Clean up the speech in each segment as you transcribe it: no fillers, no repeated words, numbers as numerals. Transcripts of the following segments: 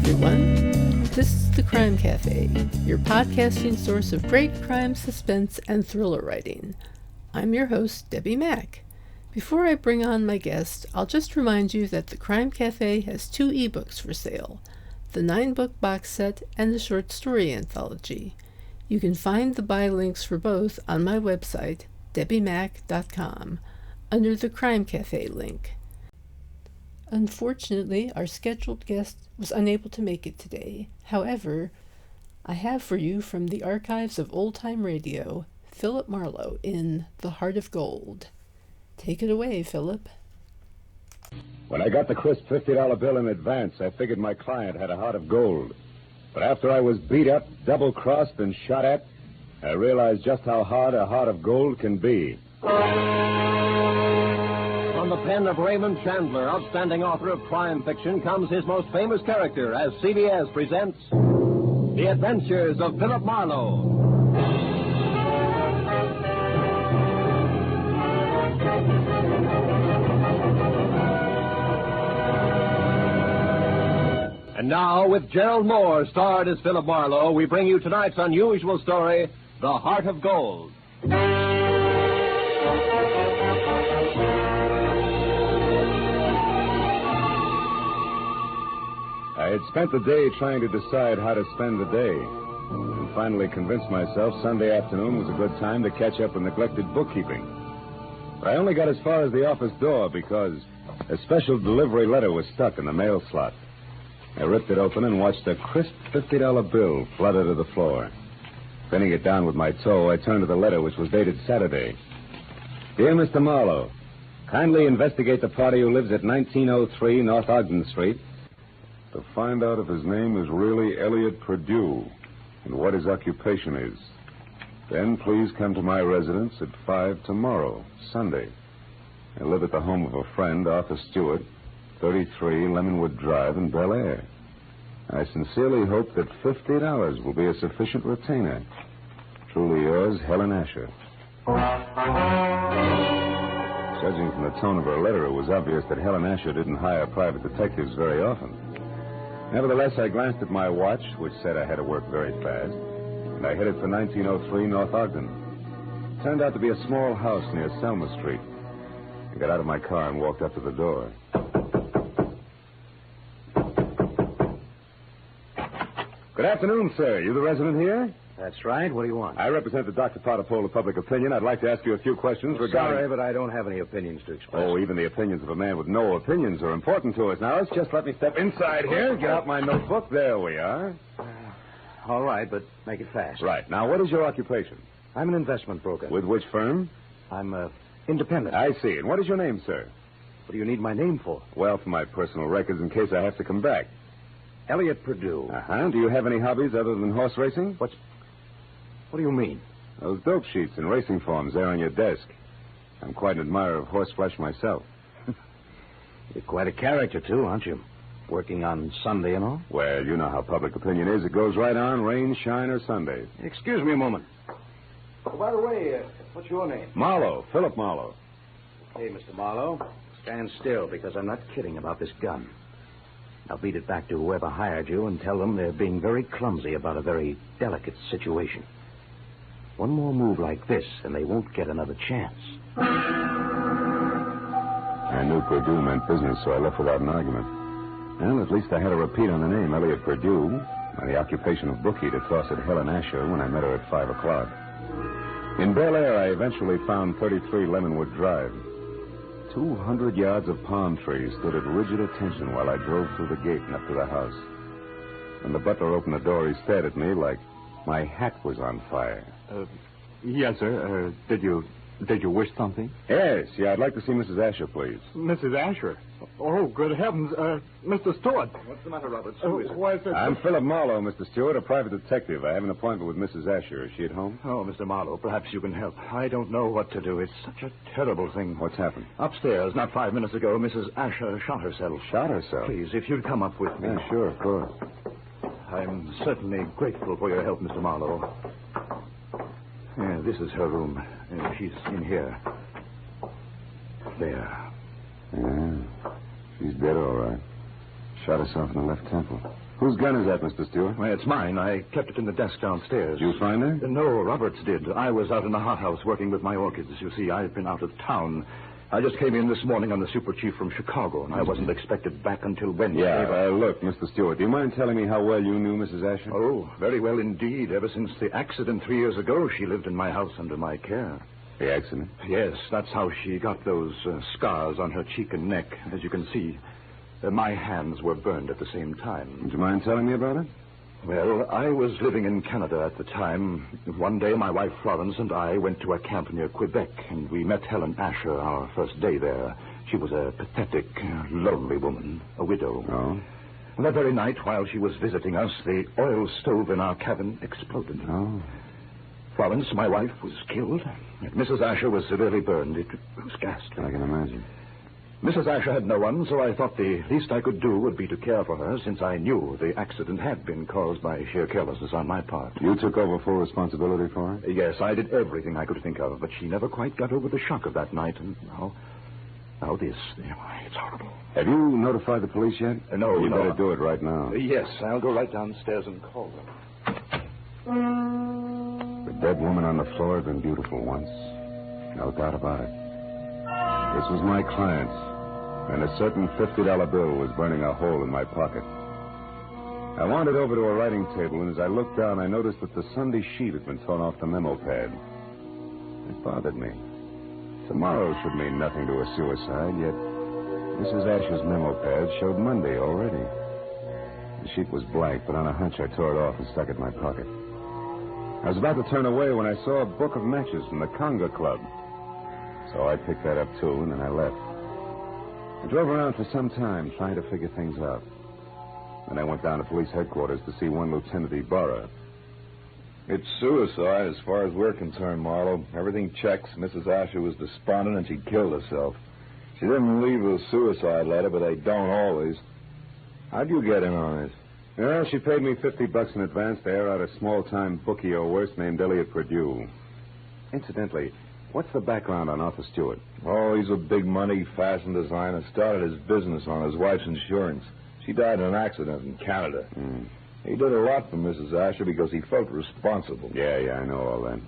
everyone. This is The Crime Cafe, your podcasting source of great crime, suspense, and thriller writing. I'm your host, Debbie Mack. Before I bring on my guest, I'll just remind you that The Crime Cafe has 2 ebooks for sale, the 9-book box set and the short story anthology. You can find the buy links for both on my website, debbiemack.com, under the Crime Cafe link. Unfortunately, our scheduled guest was unable to make it today. However, I have for you from the archives of old-time radio, Philip Marlowe in The Heart of Gold. Take it away, Philip. When I got the crisp $50 bill in advance, I figured my client had a heart of gold. But after I was beat up, double-crossed, and shot at, I realized just how hard a heart of gold can be. From the pen of Raymond Chandler, outstanding author of crime fiction, comes his most famous character as CBS presents The Adventures of Philip Marlowe. And now, with Gerald Moore starred as Philip Marlowe, we bring you tonight's unusual story, The Heart of Gold. I had spent the day trying to decide how to spend the day, and finally convinced myself Sunday afternoon was a good time to catch up on neglected bookkeeping. But I only got as far as the office door because a special delivery letter was stuck in the mail slot. I ripped it open and watched a crisp $50 bill flutter to the floor. Pinning it down with my toe, I turned to the letter, which was dated Saturday. Dear Mr. Marlowe, kindly investigate the party who lives at 1903 North Ogden Street to find out if his name is really Elliot Perdue and what his occupation is. Then please come to my residence at 5 tomorrow, Sunday. I live at the home of a friend, Arthur Stewart, 33 Lemonwood Drive in Bel Air. I sincerely hope that $50 will be a sufficient retainer. Truly yours, Helen Asher. Judging from the tone of her letter, it was obvious that Helen Asher didn't hire private detectives very often. Nevertheless, I glanced at my watch, which said I had to work very fast, and I headed for 1903 North Ogden. It turned out to be a small house near Selma Street. I got out of my car and walked up to the door. Good afternoon, sir. You the resident here? That's right. What do you want? I represent the Dr. Potter poll of public opinion. I'd like to ask you a few questions regarding... Sorry, but I don't have any opinions to express. Oh, even the opinions of a man with no opinions are important to us. Now, let's just let me step inside here, get out my notebook. There we are. All right, but make it fast. Right. Now, what is your occupation? I'm an investment broker. With which firm? I'm independent. I see. And what is your name, sir? What do you need my name for? Well, for my personal records in case I have to come back. Elliot Perdue. Uh-huh. Do you have any hobbies other than horse racing? What do you mean? Those dope sheets and racing forms there on your desk. I'm quite an admirer of horseflesh myself. You're quite a character, too, aren't you? Working on Sunday and all? Well, you know how public opinion is. It goes right on, rain, shine, or Sunday. Excuse me a moment. Oh, by the way, what's your name? Marlowe, Philip Marlowe. Hey, Mr. Marlowe, stand still, because I'm not kidding about this gun. Now beat it back to whoever hired you and tell them they're being very clumsy about a very delicate situation. One more move like this, and they won't get another chance. I knew Perdue meant business, so I left without an argument. Well, at least I had a repeat on the name, Elliot Perdue, and the occupation of bookie to toss at Helen Asher when I met her at 5 o'clock. In Bel Air, I eventually found 33 Lemonwood Drive. 200 yards of palm trees stood at rigid attention while I drove through the gate and up to the house. When the butler opened the door, he stared at me like my hat was on fire. Yes, sir. Did you wish something? Yes, I'd like to see Mrs. Asher, please. Mrs. Asher? Oh, good heavens. Mr. Stewart. What's the matter, Roberts? Who is it? Why is it... I'm Philip Marlowe, Mr. Stewart, a private detective. I have an appointment with Mrs. Asher. Is she at home? Oh, Mr. Marlowe, perhaps you can help. I don't know what to do. It's such a terrible thing. What's happened? Upstairs, not 5 minutes ago, Mrs. Asher shot herself. Shot herself? Please, if you'd come up with me. Yeah, sure, of course. I'm certainly grateful for your help, Mr. Marlowe. Yeah, this is her room. She's in here. There. Yeah. She's dead, all right. Shot herself in the left temple. Whose gun is that, Mr. Stewart? Well, it's mine. I kept it in the desk downstairs. Did you find her? No, Roberts did. I was out in the hothouse working with my orchids. You see, I've been out of town. I just came in this morning on the super chief from Chicago, and I wasn't expected back until Wednesday. Yeah, look, Mr. Stewart, do you mind telling me how well you knew Mrs. Asher? Oh, very well indeed. Ever since the accident 3 years ago, she lived in my house under my care. The accident? Yes, that's how she got those scars on her cheek and neck. As you can see, my hands were burned at the same time. Would you mind telling me about it? Well, I was living in Canada at the time. One day, my wife Florence and I went to a camp near Quebec, and we met Helen Asher our first day there. She was a pathetic, lonely woman, a widow. Oh? That very night, while she was visiting us, the oil stove in our cabin exploded. Oh. Florence, my wife, was killed. Mrs. Asher was severely burned. It was gassed. I can imagine. Mrs. Asher had no one, so I thought the least I could do would be to care for her, since I knew the accident had been caused by sheer carelessness on my part. You took over full responsibility for her? Yes, I did everything I could think of, but she never quite got over the shock of that night, and now this. It's horrible. Have you notified the police yet? No, You no. better do it right now. Yes, I'll go right downstairs and call them. The dead woman on the floor had been beautiful once. No doubt about it. This was my client, and a certain $50 bill was burning a hole in my pocket. I wandered over to a writing table, and as I looked down, I noticed that the Sunday sheet had been torn off the memo pad. It bothered me. Tomorrow should mean nothing to a suicide, yet Mrs. Asher's memo pad showed Monday already. The sheet was blank, but on a hunch I tore it off and stuck it in my pocket. I was about to turn away when I saw a book of matches from the Conga Club. So I picked that up, too, and then I left. I drove around for some time trying to figure things out. Then I went down to police headquarters to see one Lieutenant Ibarra. It's suicide as far as we're concerned, Marlowe. Everything checks. Mrs. Asher was despondent and she killed herself. She didn't leave a suicide letter, but they don't always. How'd you get in on this? Well, she paid me $50 in advance to air out a small-time bookie or worse named Elliot Purdue. Incidentally, what's the background on Arthur Stewart? Oh, he's a big-money fashion designer. Started his business on his wife's insurance. She died in an accident in Canada. He did a lot for Mrs. Asher because he felt responsible. Yeah, I know all that.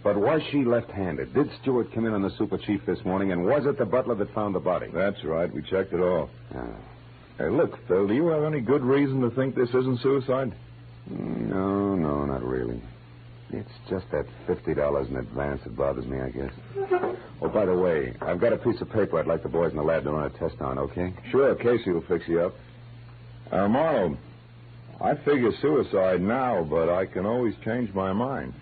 But was she left-handed? Did Stewart come in on the super chief this morning, and was it the butler that found the body? That's right. We checked it all. Ah. Hey, look, Phil, do you have any good reason to think this isn't suicide? No, not really. It's just that $50 in advance that bothers me, I guess. Oh, by the way, I've got a piece of paper I'd like the boys in the lab to run a test on, okay? Sure, Casey will fix you up. Marlowe, I figure suicide now, but I can always change my mind.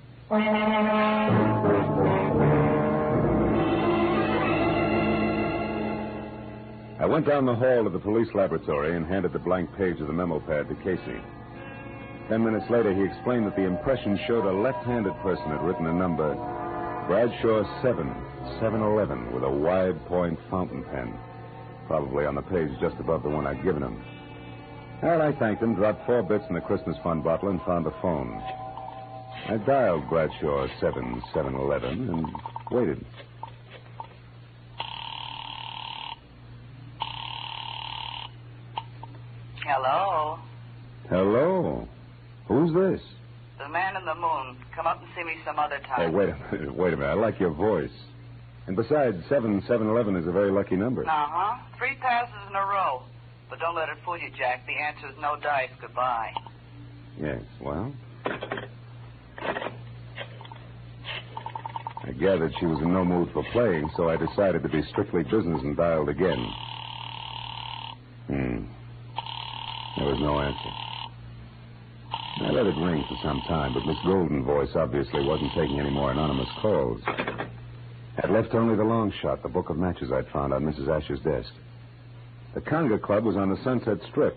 I went down the hall to the police laboratory and handed the blank page of the memo pad to Casey. 10 minutes later, he explained that the impression showed a left-handed person had written a number, Bradshaw 711, with a wide-point fountain pen, probably on the page just above the one I'd given him. Well, I thanked him, dropped 4 bits in the Christmas fund bottle, and found the phone. I dialed Bradshaw 711 and waited. Hello? Hello? Who's this? The man in the moon. Come up and see me some other time. Hey, wait a minute. I like your voice. And besides, 711 is a very lucky number. Uh-huh. 3 passes in a row. But don't let it fool you, Jack. The answer's no dice. Goodbye. Yes, well... I gathered she was in no mood for playing, so I decided to be strictly business and dialed again. There was no answer. I let it ring for some time, but Miss Golden's voice obviously wasn't taking any more anonymous calls. I'd left only the long shot, the book of matches I'd found on Mrs. Asher's desk. The Conga Club was on the Sunset Strip,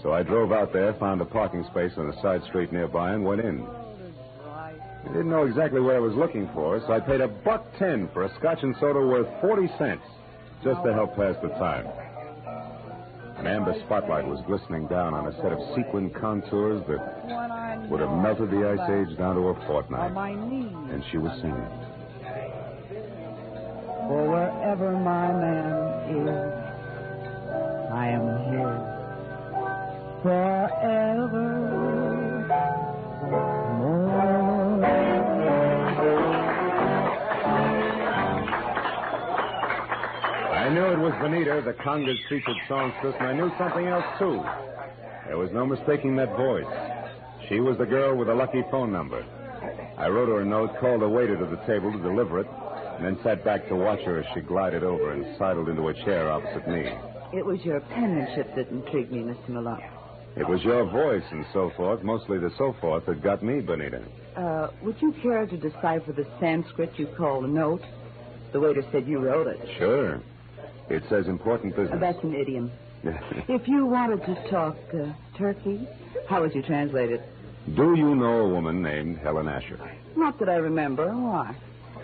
so I drove out there, found a parking space on a side street nearby, and went in. I didn't know exactly what I was looking for, so I paid $1.10 for a scotch and soda worth 40 cents, just to help pass the time. An amber spotlight was glistening down on a set of sequin contours that would have melted the Ice Age down to a fortnight. And she was singing. For wherever my man is, I am his. I knew it was Benita, the conga's featured songstress, and I knew something else, too. There was no mistaking that voice. She was the girl with the lucky phone number. I wrote her a note, called a waiter to the table to deliver it, and then sat back to watch her as she glided over and sidled into a chair opposite me. It was your penmanship that intrigued me, Mr. Malone. It was your voice and so forth, mostly the so forth, that got me, Benita. Would you care to decipher the Sanskrit you call a note? The waiter said you wrote it. Sure. It says important business. That's an idiom. If you wanted to talk turkey, how would you translate it? Do you know a woman named Helen Asher? Not that I remember. Why?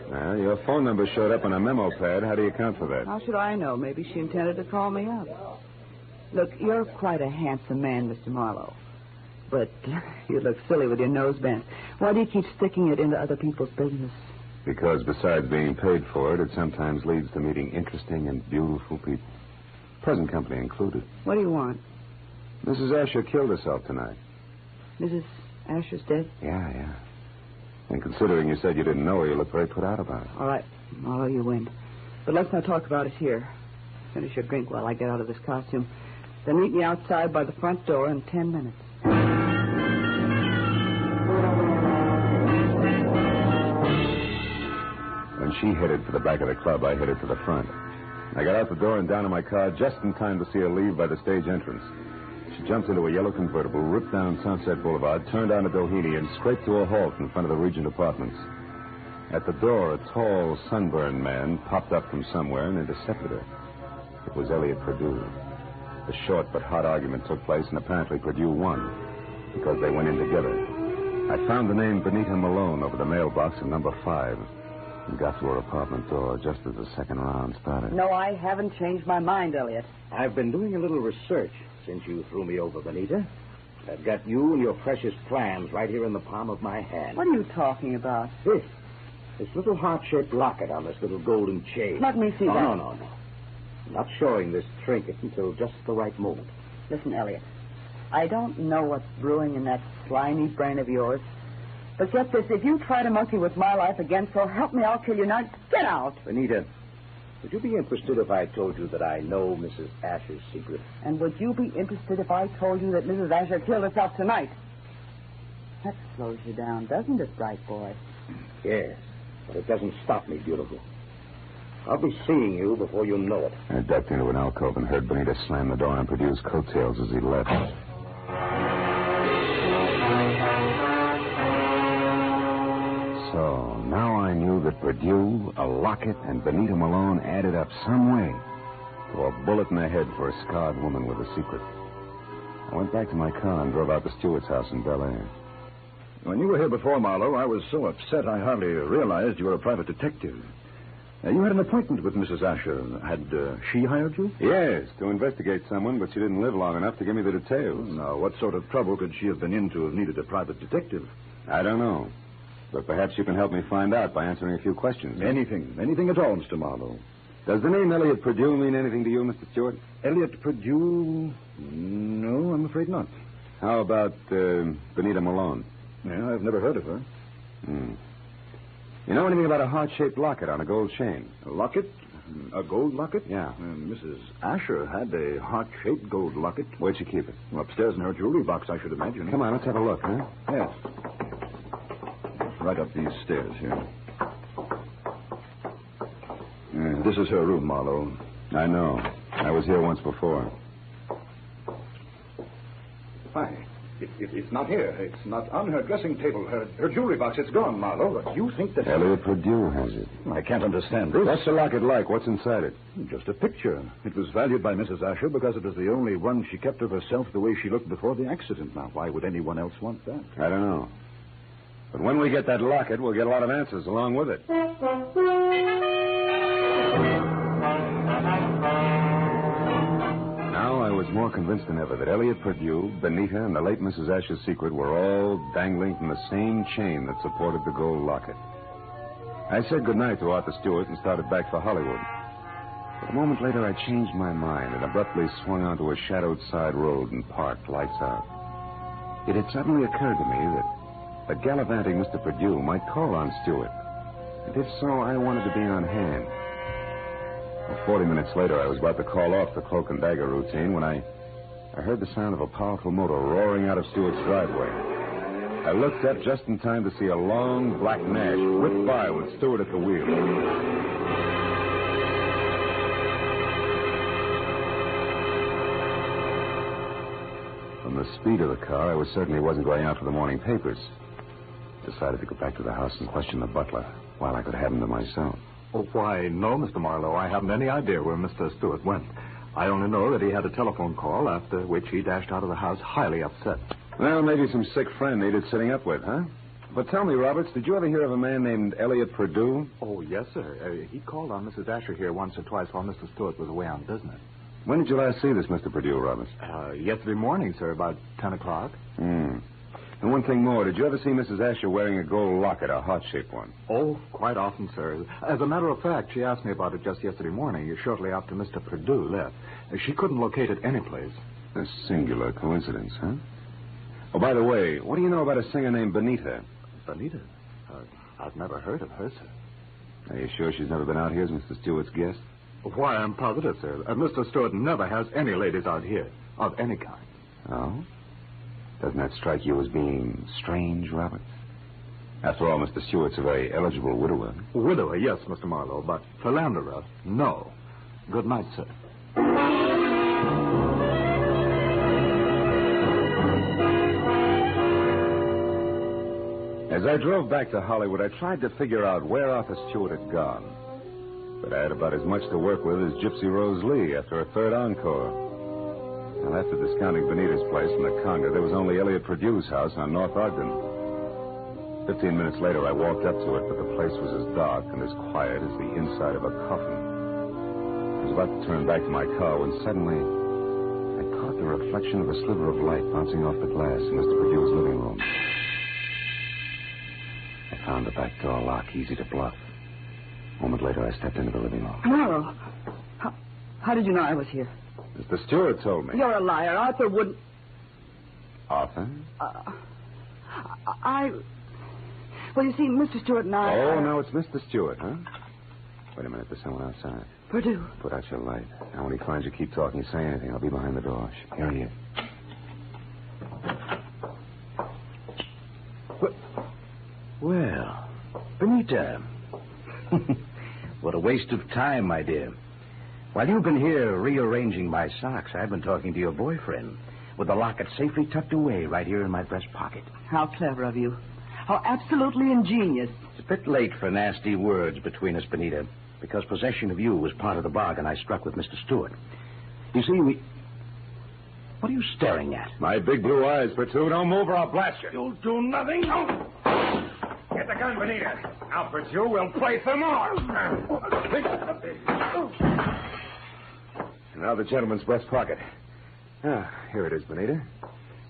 Your phone number showed up on a memo pad. How do you account for that? How should I know? Maybe she intended to call me up. Look, you're quite a handsome man, Mr. Marlowe. But you look silly with your nose bent. Why do you keep sticking it into other people's business? Because besides being paid for it, it sometimes leads to meeting interesting and beautiful people. Present company included. What do you want? Mrs. Asher killed herself tonight. Mrs. Asher's dead? Yeah. And considering you said you didn't know her, you look very put out about it. All right, Marlowe, you win. But let's not talk about it here. Finish your drink while I get out of this costume. Then meet me outside by the front door in 10 minutes. When she headed for the back of the club, I headed for the front. I got out the door and down to my car just in time to see her leave by the stage entrance. She jumped into a yellow convertible, ripped down Sunset Boulevard, turned onto Doheny, and scraped to a halt in front of the Regent Apartments. At the door, a tall, sunburned man popped up from somewhere and intercepted her. It was Elliot Perdue. A short but hot argument took place, and apparently Perdue won, because they went in together. I found the name Benita Malone over the mailbox in number 5 and got to her apartment door just as the second round started. No, I haven't changed my mind, Elliot. I've been doing a little research since you threw me over, Benita. I've got you and your precious plans right here in the palm of my hand. What are you talking about? This little heart-shaped locket on this little golden chain. Let me see that. No. I'm not showing this trinket until just the right moment. Listen, Elliot, I don't know what's brewing in that slimy brain of yours. But get this, if you try to monkey with my life again, so help me, I'll kill you. Now, get out. Benita, would you be interested if I told you that I know Mrs. Asher's secret? And would you be interested if I told you that Mrs. Asher killed herself tonight? That slows you down, doesn't it, bright boy? Yes, but it doesn't stop me, beautiful. I'll be seeing you before you know it. I ducked into an alcove and heard Benita slam the door on Perdue's coattails as he left. So, now I knew that Perdue, a locket, and Benita Malone added up some way to a bullet in the head for a scarred woman with a secret. I went back to my car and drove out to Stewart's house in Bel Air. When you were here before, Marlowe, I was so upset I hardly realized you were a private detective. You had an appointment with Mrs. Asher. Had she hired you? Yes, to investigate someone, but she didn't live long enough to give me the details. Now, what sort of trouble could she have been in to have needed a private detective? I don't know. But perhaps you can help me find out by answering a few questions. Anything at all, Mr. Marlowe. Does the name Elliot Perdue mean anything to you, Mr. Stewart? Elliot Perdue? No, I'm afraid not. How about Benita Malone? Yeah, I've never heard of her. You know anything about a heart-shaped locket on a gold chain? A locket? A gold locket? Yeah. Mrs. Asher had a heart-shaped gold locket. Where'd she keep it? Well, upstairs in her jewelry box, I should imagine. Come on, let's have a look, huh? Yes. Right up these stairs here. This is her room, Marlowe. I know. I was here once before. Why? It's not here. It's not on her dressing table. Her jewelry box, it's gone, Marlowe. But you think that... Elliot Perdue has it. I can't understand this. What's the locket like? What's inside it? Just a picture. It was valued by Mrs. Asher because it was the only one she kept of herself the way she looked before the accident. Now, why would anyone else want that? I don't know. But when we get that locket, we'll get a lot of answers along with it. Now I was more convinced than ever that Elliot Perdue, Benita, and the late Mrs. Asher's secret were all dangling from the same chain that supported the gold locket. I said goodnight to Arthur Stewart and started back for Hollywood. A moment later, I changed my mind and abruptly swung onto a shadowed side road and parked, lights out. It had suddenly occurred to me that the gallivanting Mr. Perdue might call on Stewart. And if so, I wanted to be on hand. Well, 40 minutes later, I was about to call off the cloak and dagger routine when I heard the sound of a powerful motor roaring out of Stewart's driveway. I looked up just in time to see a long black Nash whip by with Stewart at the wheel. From the speed of the car, I was certain he wasn't going out for the morning papers. Decided to go back to the house and question the butler while I could have him to myself. Oh, why, no, Mr. Marlowe. I haven't any idea where Mr. Stewart went. I only know that he had a telephone call, after which he dashed out of the house highly upset. Well, maybe some sick friend needed sitting up with, huh? But tell me, Roberts, did you ever hear of a man named Elliot Perdue? Oh, yes, sir. He called on Mrs. Asher here once or twice while Mr. Stewart was away on business. When did you last see this Mr. Perdue, Roberts? Yesterday morning, sir, about 10 o'clock. And one thing more, did you ever see Mrs. Asher wearing a gold locket, a heart-shaped one? Oh, quite often, sir. As a matter of fact, she asked me about it just yesterday morning, shortly after Mr. Perdue left. She couldn't locate it anyplace. A singular coincidence, huh? Oh, by the way, what do you know about a singer named Benita? Benita? I've never heard of her, sir. Are you sure she's never been out here as Mr. Stewart's guest? Why, I'm positive, sir. Mr. Stewart never has any ladies out here, of any kind. Oh? Doesn't that strike you as being strange, Robert? After all, Mr. Stewart's a very eligible widower. Widower, yes, Mr. Marlowe, but philanderer, no. Good night, sir. As I drove back to Hollywood, I tried to figure out where Arthur Stewart had gone. But I had about as much to work with as Gypsy Rose Lee after a third encore. Well, after discounting Benita's place in the Conga, there was only Elliot Perdue's house on North Ogden. 15 minutes later, I walked up to it, but the place was as dark and as quiet as the inside of a coffin. I was about to turn back to my car when suddenly I caught the reflection of a sliver of light bouncing off the glass in Mr. Perdue's living room. I found the back door lock easy to bluff. A moment later, I stepped into the living room. Marlowe, how did you know I was here? Mr. Stewart told me. You're a liar. Arthur wouldn't... Arthur? Well, you see, Mr. Stewart and I... Oh, now it's Mr. Stewart, huh? Wait a minute, there's someone outside. Perdue. Put out your light. Now, when he finds you, keep talking. Say anything. I'll be behind the door. Here he is. Well, Benita. What a waste of time, my dear. While you've been here rearranging my socks, I've been talking to your boyfriend with the locket safely tucked away right here in my breast pocket. How clever of you. How absolutely ingenious. It's a bit late for nasty words between us, Benita, because possession of you was part of the bargain I struck with Mr. Stewart. You see, What are you staring at? My big blue eyes, Perdue. Don't move or I'll blast you. You'll do nothing. No. Get the gun, Benita. Now, Perdue, we'll play some more. Now the gentleman's breast pocket. Ah, here it is, Benita.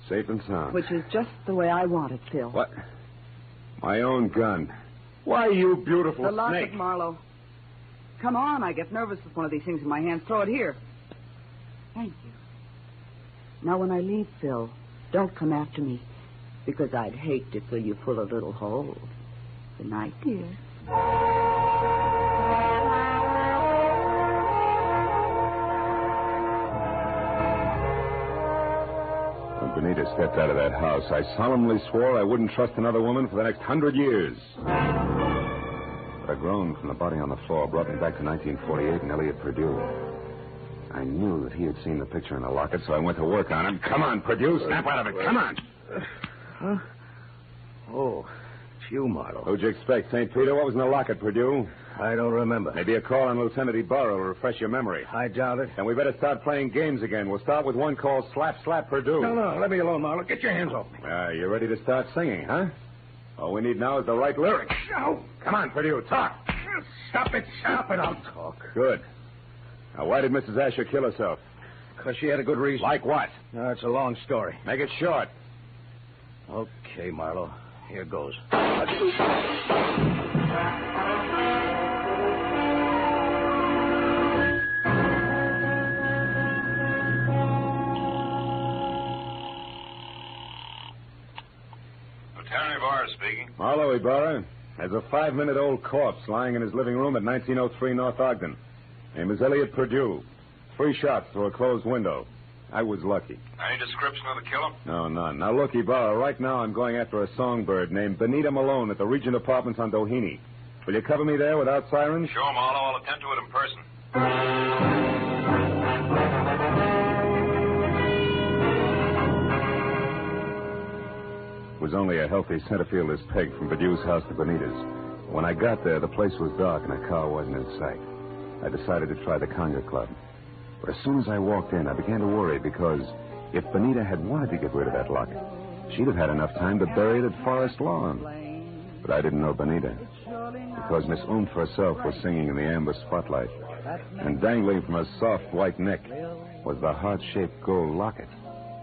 Safe and sound. Which is just the way I want it, Phil. What? My own gun. Why, you beautiful the snake. locket, Marlowe. Come on, I get nervous with one of these things in my hands. Throw it here. Thank you. Now, when I leave, Phil, don't come after me, because I'd hate to fill you full of little holes. Good night, dear. When Benita stepped out of that house, I solemnly swore I wouldn't trust another woman for the next 100 years. But a groan from the body on the floor brought me back to 1948 and Elliot Perdue. I knew that he had seen the picture in the locket, so I went to work on him. Come on, Perdue, snap out of it. Come on. Huh? Oh, it's you, Marlowe. Who'd you expect, St. Peter? What was in the locket, Perdue? I don't remember. Maybe a call on Lieutenant Ibarra will refresh your memory. I doubt it. And we better start playing games again. We'll start with one called Slap, Slap, Perdue. No, let me alone, Marlowe. Get your hands off me. You ready to start singing, huh? All we need now is the right lyrics. No. Come on, Perdue, talk. Stop it, I'll talk. Good. Now, why did Mrs. Asher kill herself? Because she had a good reason. Like what? No, it's a long story. Make it short. Okay, Marlowe. Here goes. Lieutenant Ibarra speaking. Marlowe, Ibarra. There's a 5-minute-old corpse lying in his living room at 1903 North Ogden. Name is Elliot Purdue. 3 shots through a closed window. I was lucky. Any description of the killer? No, none. Now, look, Ibarra, right now I'm going after a songbird named Benita Malone at the Regent Apartments on Doheny. Will you cover me there without sirens? Sure, Marlowe. I'll attend to it in person. It was only a healthy center fielder's peg from Bedue's house to Benita's. When I got there, the place was dark and a car wasn't in sight. I decided to try the Conga Club. But as soon as I walked in, I began to worry because if Benita had wanted to get rid of that locket, she'd have had enough time to bury it at Forest Lawn. But I didn't know Benita, because Miss Oomph herself was singing in the amber spotlight, and dangling from her soft white neck was the heart-shaped gold locket.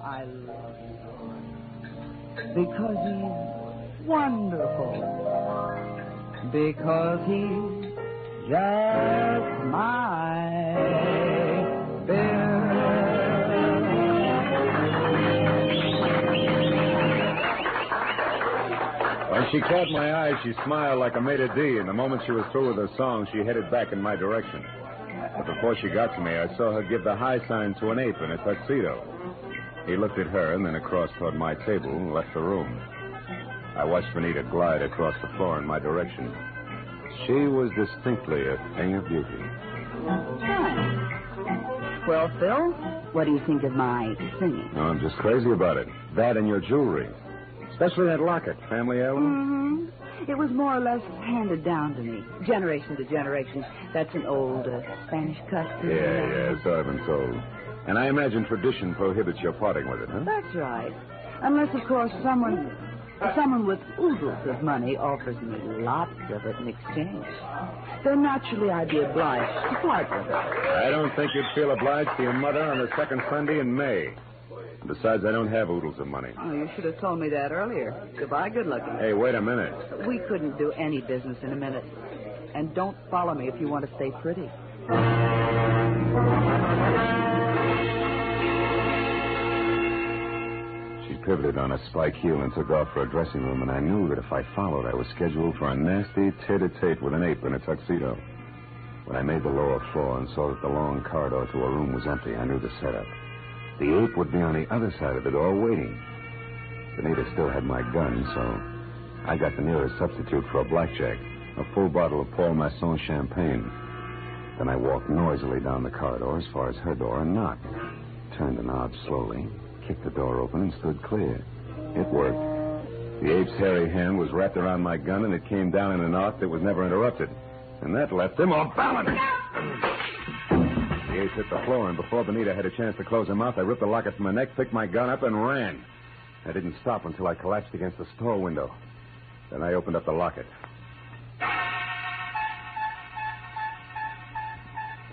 I love you because he's wonderful, because he's just my Bill. When she caught my eye, she smiled like a maitre d', and the moment she was through with her song, she headed back in my direction. But before she got to me, I saw her give the high sign to an ape in a tuxedo. He looked at her and then across toward my table and left the room. I watched Benita glide across the floor in my direction. She was distinctly a thing of beauty. Well, Phil, what do you think of my singing? No, I'm just crazy about it. That and your jewelry. Especially that locket, family heirloom. Mm-hmm. It was more or less handed down to me, generation to generation. That's an old Spanish custom. Yeah, so I've been told. And I imagine tradition prohibits your parting with it, huh? That's right. Unless, of course, someone with oodles of money offers me lots of it in exchange. Then naturally I'd be obliged to part with it. I don't think you'd feel obliged to your mother on the second Sunday in May. Besides, I don't have oodles of money. Oh, you should have told me that earlier. Goodbye, good looking. Hey, wait a minute. We couldn't do any business in a minute. And don't follow me if you want to stay pretty. She pivoted on a spike heel and took off for a dressing room, and I knew that if I followed, I was scheduled for a nasty tete-a-tete with an ape in a tuxedo. When I made the lower floor and saw that the long corridor to her room was empty, I knew the setup. The ape would be on the other side of the door waiting. Benita still had my gun, so I got the nearest substitute for a blackjack, a full bottle of Paul Masson champagne. Then I walked noisily down the corridor as far as her door and knocked. Turned the knob slowly, kicked the door open, and stood clear. It worked. The ape's hairy hand was wrapped around my gun, and it came down in an arc that was never interrupted. And that left him off balance. The ape hit the floor, and before Benita had a chance to close her mouth, I ripped the locket from her neck, picked my gun up, and ran. I didn't stop until I collapsed against the store window. Then I opened up the locket.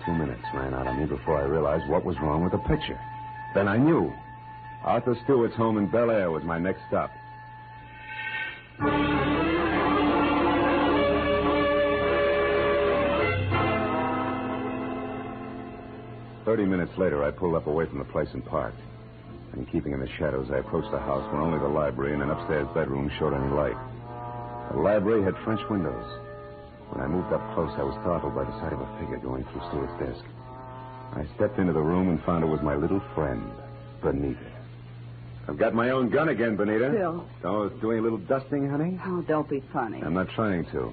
2 minutes ran out on me before I realized what was wrong with the picture. Then I knew. Arthur Stewart's home in Bel Air was my next stop. 30 minutes later, I pulled up away from the place and parked. And keeping in the shadows, I approached the house where only the library and an upstairs bedroom showed any light. The library had French windows. When I moved up close, I was startled by the sight of a figure going through Stewart's desk. I stepped into the room and found it was my little friend, Benita. I've got my own gun again, Benita. Phil. Oh, doing a little dusting, honey? Oh, don't be funny. I'm not trying to.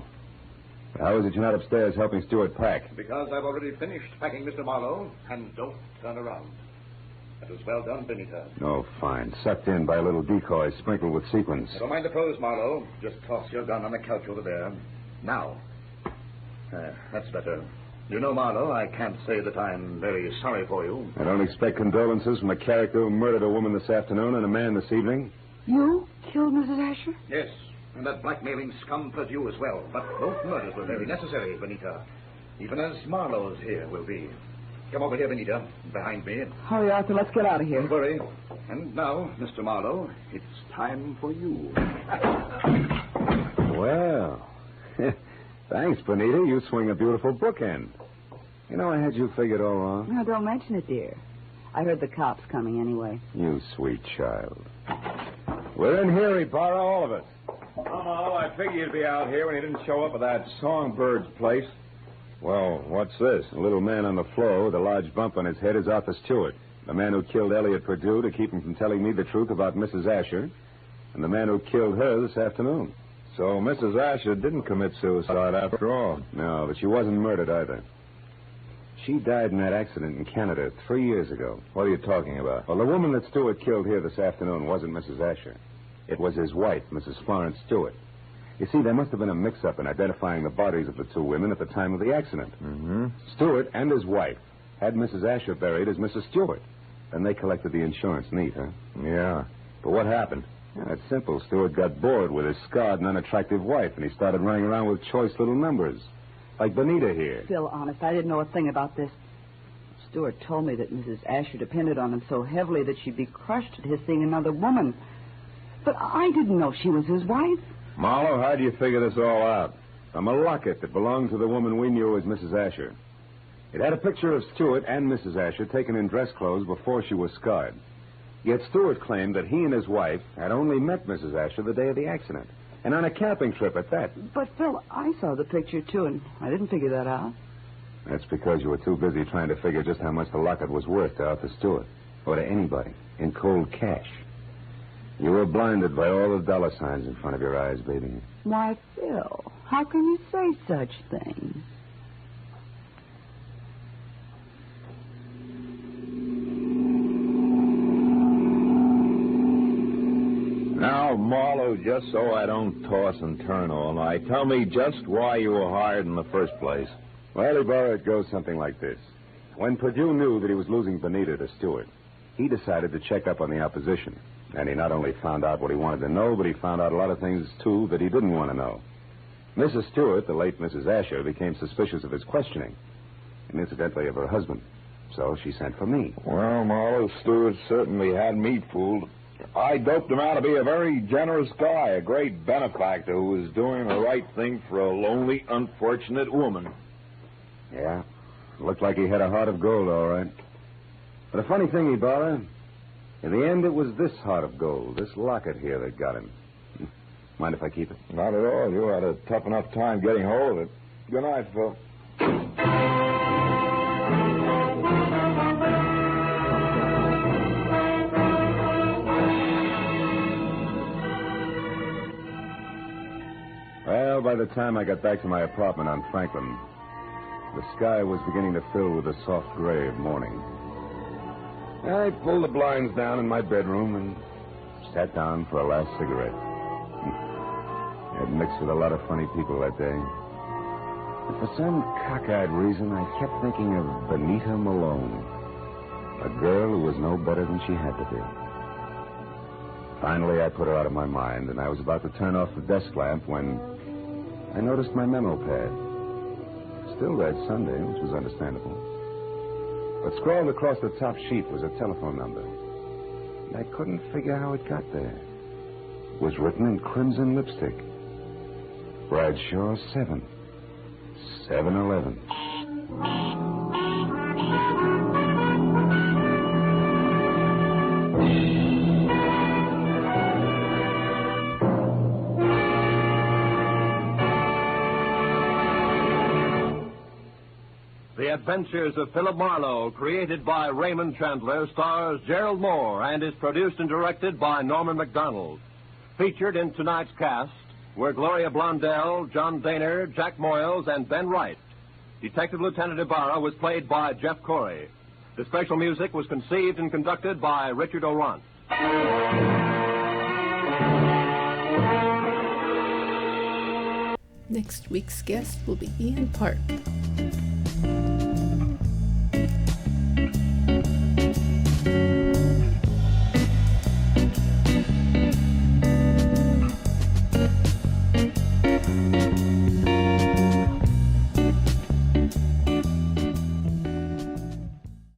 How is it you're not upstairs helping Stewart pack? Because I've already finished packing, Mr. Marlowe, and don't turn around. That was well done, Benita. Oh, fine. Sucked in by a little decoy sprinkled with sequins. Don't mind the pose, Marlowe. Just toss your gun on the couch over there. Now. That's better. You know, Marlowe, I can't say that I'm very sorry for you. I don't expect condolences from a character who murdered a woman this afternoon and a man this evening. You killed Mrs. Asher? Yes, and that blackmailing scum Purdue as well. But both murders were very necessary, Benita. Even as Marlowe's here will be. Come over here, Benita, behind me. Hurry, Arthur, let's get out of here. Don't worry. And now, Mr. Marlowe, it's time for you. Well, thanks, Benita. You swing a beautiful bookend. You know, I had you figured all wrong. No, don't mention it, dear. I heard the cops coming anyway. You sweet child. We're in here, Ibarra, all of us. figured you'd be out here when you didn't show up at that Songbird's place. Well, what's this? A little man on the floor with a large bump on his head is Arthur Stewart, the man who killed Elliot Perdue to keep him from telling me the truth about Mrs. Asher, and the man who killed her this afternoon. So Mrs. Asher didn't commit suicide after all. No, but she wasn't murdered either. She died in that accident in Canada 3 years ago. What are you talking about? Well, the woman that Stewart killed here this afternoon wasn't Mrs. Asher. It was his wife, Mrs. Florence Stewart. You see, there must have been a mix-up in identifying the bodies of the two women at the time of the accident. Mm-hmm. Stewart and his wife had Mrs. Asher buried as Mrs. Stewart. Then they collected the insurance. Neat, huh? Yeah. But what happened? Yeah, it's simple. Stewart got bored with his scarred and unattractive wife, and he started running around with choice little numbers. Like Benita here. Phil, honest, I didn't know a thing about this. Stewart told me that Mrs. Asher depended on him so heavily that she'd be crushed at his seeing another woman. But I didn't know she was his wife. Marlowe, how do you figure this all out? From a locket that belonged to the woman we knew as Mrs. Asher. It had a picture of Stewart and Mrs. Asher taken in dress clothes before she was scarred. Yet Stewart claimed that he and his wife had only met Mrs. Asher the day of the accident, and on a camping trip at that. But, Phil, I saw the picture, too, and I didn't figure that out. That's because you were too busy trying to figure just how much the locket was worth to Arthur Stewart, or to anybody, in cold cash. You were blinded by all the dollar signs in front of your eyes, baby. Why, Phil, how can you say such things? Now, Marlowe, just so I don't toss and turn all night, tell me just why you were hired in the first place. Well, Ibarra, it goes something like this. When Perdue knew that he was losing Benita to Stewart, he decided to check up on the opposition. And he not only found out what he wanted to know, but he found out a lot of things, too, that he didn't want to know. Mrs. Stewart, the late Mrs. Asher, became suspicious of his questioning, and incidentally of her husband. So she sent for me. Well, Marlowe, Stewart certainly had me fooled. I doped him out to be a very generous guy, a great benefactor who was doing the right thing for a lonely, unfortunate woman. Yeah, looked like he had a heart of gold, all right. But a funny thing, Ibarra, in the end, it was this heart of gold, this locket here, that got him. Mind if I keep it? Not at all. You had a tough enough time getting hold of it. Good night, Phil. Well, by the time I got back to my apartment on Franklin, the sky was beginning to fill with a soft gray of morning. I pulled the blinds down in my bedroom and sat down for a last cigarette. I had mixed with a lot of funny people that day. But for some cockeyed reason, I kept thinking of Benita Malone, a girl who was no better than she had to be. Finally, I put her out of my mind, and I was about to turn off the desk lamp when I noticed my memo pad. Still read Sunday, which was understandable. But scrawled across the top sheet was a telephone number. And I couldn't figure how it got there. It was written in crimson lipstick. Bradshaw 7. 7-Eleven. The Adventures of Philip Marlowe, created by Raymond Chandler, stars Gerald Moore and is produced and directed by Norman MacDonald. Featured in tonight's cast were Gloria Blondell, John Daner, Jack Moyles, and Ben Wright. Detective Lieutenant Ibarra was played by Jeff Corey. The special music was conceived and conducted by Richard Orant. Next week's guest will be Ian Park.